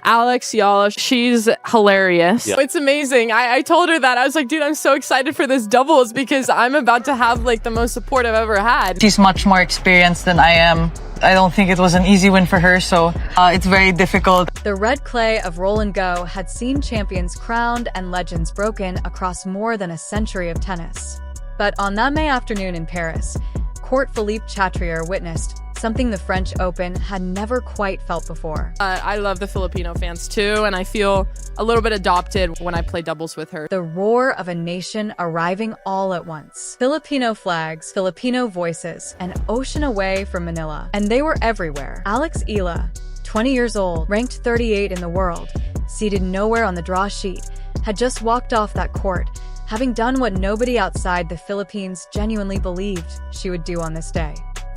Alex Eala. She's hilarious. Yeah. It's amazing. I told her that. I was like, dude, I'm so excited for this doubles because I'm about to have like the most support I've ever had. She's much more experienced than I am. I don't think it was an easy win for her, so it's very difficult. The red clay of Roland Garros had seen champions crowned and legends broken across more than a century of tennis. But on that May afternoon in Paris, court Philippe Chatrier witnessed something the French Open had never quite felt before. I love the Filipino fans too, and I feel a little bit adopted when I play doubles with her. The roar of a nation arriving all at once. Filipino flags, Filipino voices, an ocean away from Manila. And they were everywhere. Alex Eala, 20 years old, ranked 38 in the world, seated nowhere on the draw sheet, had just walked off that court, having done what nobody outside the Philippines genuinely believed she would do on this day.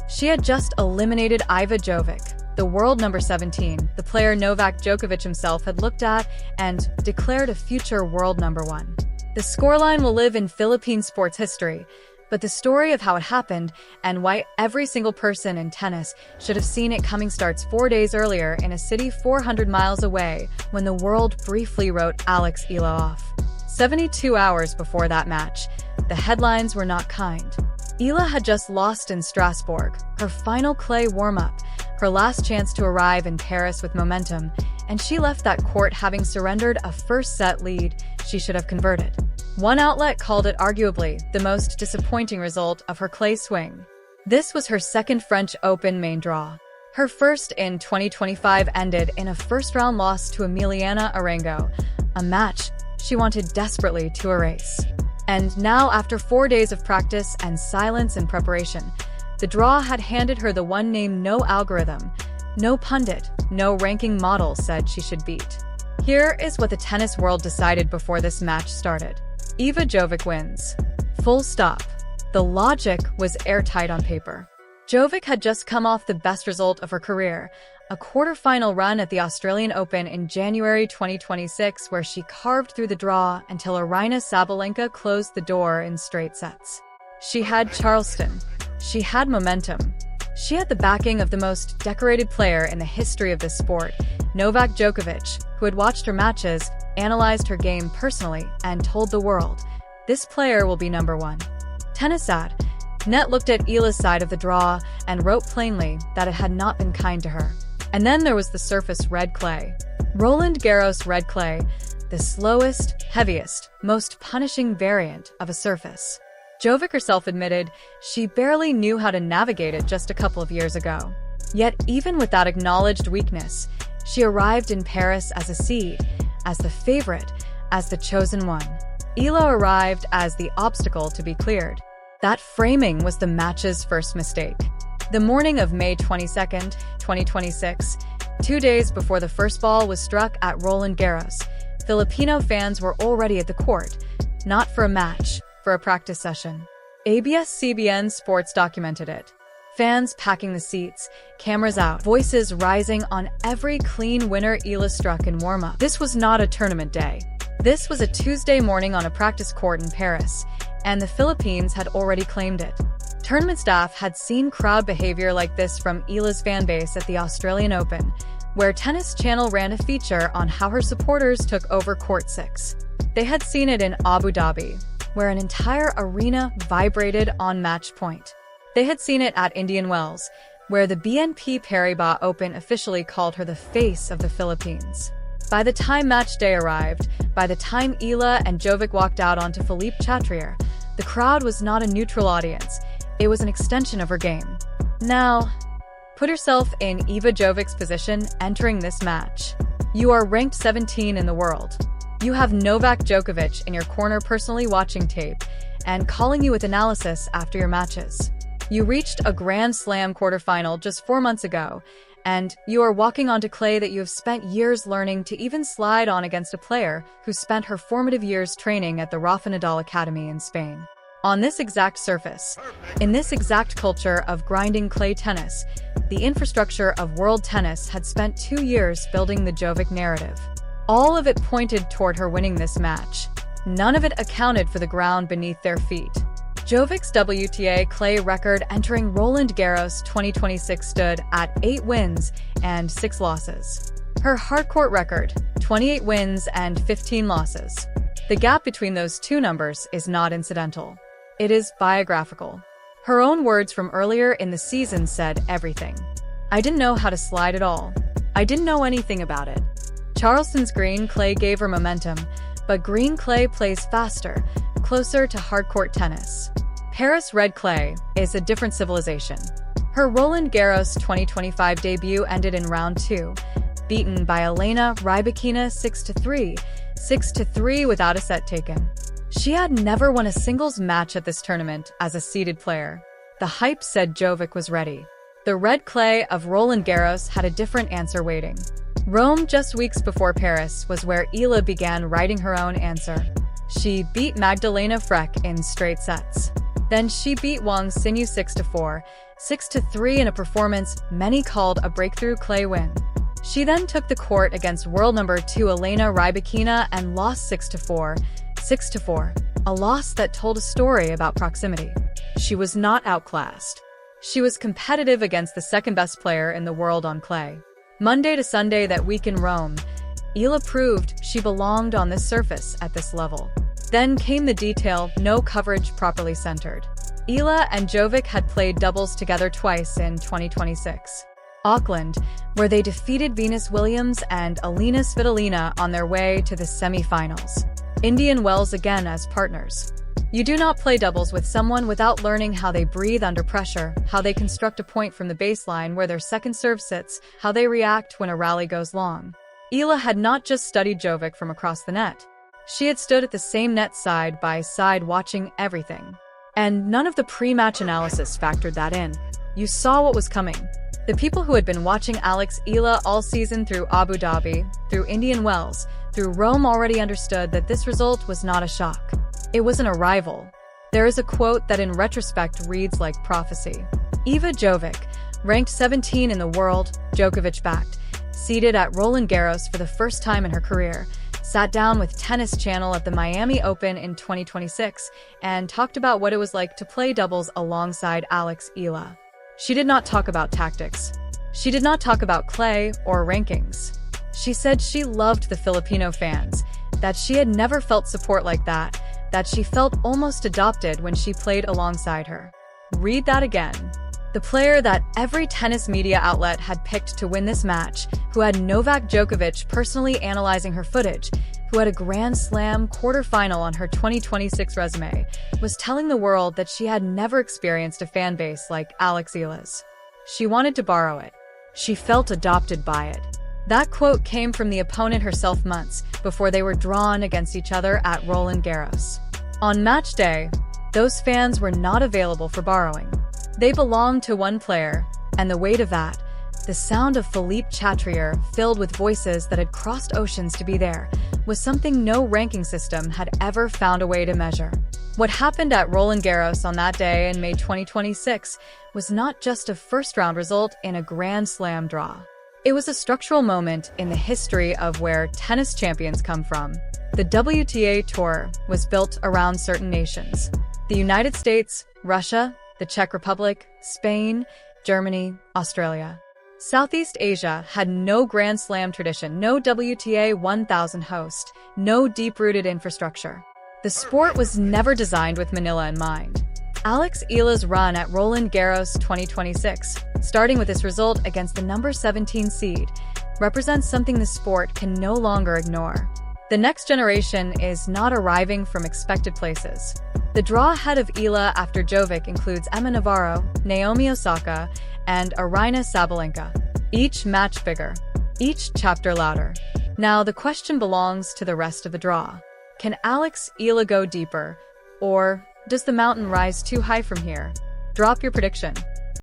She had just eliminated Iva Jovic, the world number 17, the player Novak Djokovic himself had looked at and declared a future world number 1. The scoreline will live in Philippine sports history, but the story of how it happened and why every single person in tennis should have seen it coming starts 4 days earlier in a city 400 miles away when the world briefly wrote Alex Eala off. 72 hours before that match, the headlines were not kind. Eala had just lost in Strasbourg, her final clay warm-up, her last chance to arrive in Paris with momentum, and she left that court having surrendered a first-set lead she should have converted. One outlet called it arguably the most disappointing result of her clay swing. This was her second French Open main draw. Her first in 2025 ended in a first-round loss to Emiliana Arango, a match she wanted desperately to erase. And now, after 4 days of practice and silence and preparation, the draw had handed her the one name no algorithm, no pundit, no ranking model said she should beat. Here is what the tennis world decided before this match started. Iva Jovic wins. Full stop. The logic was airtight on paper. Jovic had just come off the best result of her career, a quarterfinal run at the Australian Open in January 2026 where she carved through the draw until Aryna Sabalenka closed the door in straight sets. She had Charleston. She had momentum. She had the backing of the most decorated player in the history of this sport, Novak Djokovic, who had watched her matches, analyzed her game personally, and told the world, this player will be number 1. Tennisat. Net looked at Eala's side of the draw and wrote plainly that it had not been kind to her. And then there was the surface red clay. Roland Garros red clay, the slowest, heaviest, most punishing variant of a surface. Jovic herself admitted she barely knew how to navigate it just a couple of years ago. Yet even with that acknowledged weakness, she arrived in Paris as a seed, as the favorite, as the chosen one. Eala arrived as the obstacle to be cleared. That framing was the match's first mistake. The morning of May 22nd, 2026, 2 days before the first ball was struck at Roland Garros, Filipino fans were already at the court, not for a match, for a practice session. ABS-CBN Sports documented it. Fans packing the seats, cameras out, voices rising on every clean winner Eala struck in warm-up. This was not a tournament day. This was a Tuesday morning on a practice court in Paris, and the Philippines had already claimed it. Tournament staff had seen crowd behavior like this from Eala's fanbase at the Australian Open, where Tennis Channel ran a feature on how her supporters took over Court 6. They had seen it in Abu Dhabi, where an entire arena vibrated on match point. They had seen it at Indian Wells, where the BNP Paribas Open officially called her the face of the Philippines. By the time match day arrived, by the time Eala and Jovic walked out onto Philippe Chatrier, the crowd was not a neutral audience. It was an extension of her game. Now, put yourself in Iva Jovic's position entering this match. You are ranked 17 in the world. You have Novak Djokovic in your corner personally watching tape and calling you with analysis after your matches. You reached a Grand Slam quarterfinal just 4 months ago, and you are walking onto clay that you have spent years learning to even slide on against a player who spent her formative years training at the Rafa Nadal Academy in Spain. On this exact surface, in this exact culture of grinding clay tennis, the infrastructure of world tennis had spent 2 years building the Jovic narrative. All of it pointed toward her winning this match. None of it accounted for the ground beneath their feet. Jovic's WTA clay record entering Roland Garros 2026 stood at 8 wins and 6 losses. Her hardcourt record, 28 wins and 15 losses. The gap between those two numbers is not incidental. It is biographical. Her own words from earlier in the season said everything. "I didn't know how to slide at all. I didn't know anything about it. Charleston's green clay gave her momentum, but green clay plays faster, closer to hardcourt tennis. Paris red clay is a different civilization." Her Roland Garros 2025 debut ended in round 2, beaten by Elena Rybakina 6-3, 6-3 without a set taken. She had never won a singles match at this tournament as a seeded player. The hype said Jovic was ready. The red clay of Roland Garros had a different answer waiting. Rome, just weeks before Paris, was where Eala began writing her own answer. She beat Magdalena Frech in straight sets. Then she beat Wang Xinyu 6-4, 6-3 in a performance many called a breakthrough clay win. She then took the court against world number 2 Elena Rybakina and lost 6-4, 6-4, a loss that told a story about proximity. She was not outclassed. She was competitive against the second-best player in the world on clay. Monday to Sunday that week in Rome, Eala proved she belonged on this surface at this level. Then came the detail, no coverage properly centered. Eala and Jovic had played doubles together twice in 2026. Auckland, where they defeated Venus Williams and Alina Svitolina on their way to the semi-finals. Indian Wells again as partners. You do not play doubles with someone without learning how they breathe under pressure, how they construct a point from the baseline where their second serve sits, how they react when a rally goes long. Eala had not just studied Jovic from across the net. She had stood at the same net side by side watching everything. And none of the pre-match analysis factored that in. You saw what was coming. The people who had been watching Alex Eala all season through Abu Dhabi, through Indian Wells, through Rome already understood that this result was not a shock. It was an arrival. There is a quote that in retrospect reads like prophecy. Iva Jovic, ranked 17 in the world, Djokovic-backed, seated at Roland Garros for the first time in her career, sat down with Tennis Channel at the Miami Open in 2026 and talked about what it was like to play doubles alongside Alex Eala. She did not talk about tactics. She did not talk about clay or rankings. She said she loved the Filipino fans, that she had never felt support like that she felt almost adopted when she played alongside her. Read that again. The player that every tennis media outlet had picked to win this match, who had Novak Djokovic personally analyzing her footage, who had a Grand Slam quarterfinal on her 2026 resume, was telling the world that she had never experienced a fan base like Alex Eala's. She wanted to borrow it. She felt adopted by it. That quote came from the opponent herself months before they were drawn against each other at Roland Garros. On match day, those fans were not available for borrowing. They belonged to one player, and the weight of that, the sound of Philippe Chatrier filled with voices that had crossed oceans to be there, was something no ranking system had ever found a way to measure. What happened at Roland Garros on that day in May 2026 was not just a first-round result in a Grand Slam draw. It was a structural moment in the history of where tennis champions come from. The WTA Tour was built around certain nations. The United States, Russia, the Czech Republic, Spain, Germany, Australia. Southeast Asia had no Grand Slam tradition, no WTA 1000 host, no deep-rooted infrastructure. The sport was never designed with Manila in mind. Alex Eala's run at Roland Garros 2026, starting with this result against the number 17 seed, represents something the sport can no longer ignore. The next generation is not arriving from expected places. The draw ahead of Eala after Jovic includes Emma Navarro, Naomi Osaka, and Aryna Sabalenka. Each match bigger, each chapter louder. Now the question belongs to the rest of the draw. Can Alex Eala go deeper, or does the mountain rise too high from here? Drop your prediction.